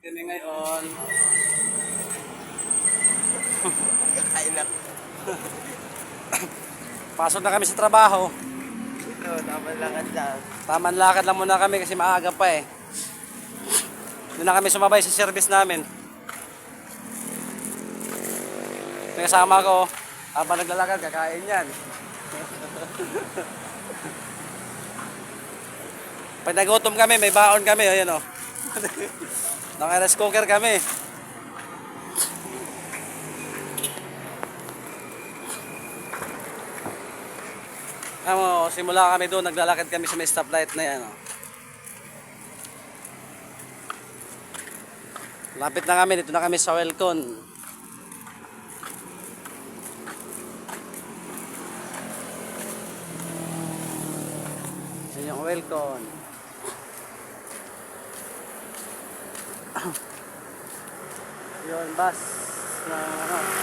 Kami ngayon. Kakain na. Pasok na kami sa trabaho. Ito, tamang lakad lang. Taman lakad lang muna kami kasi maaga pa eh. Doon na kami sumabay sa service namin. May kasama ko, habang naglalakad, kakain yan. Pag nagutom kami, may baon kami. Ayan o. Naka-rice cooker kami. Simula kami doon, naglalakad kami sa may stoplight na yan. O. Lapit na kami, dito na kami sa Welcon. Yan yung Welcon. Yun, bus na ano.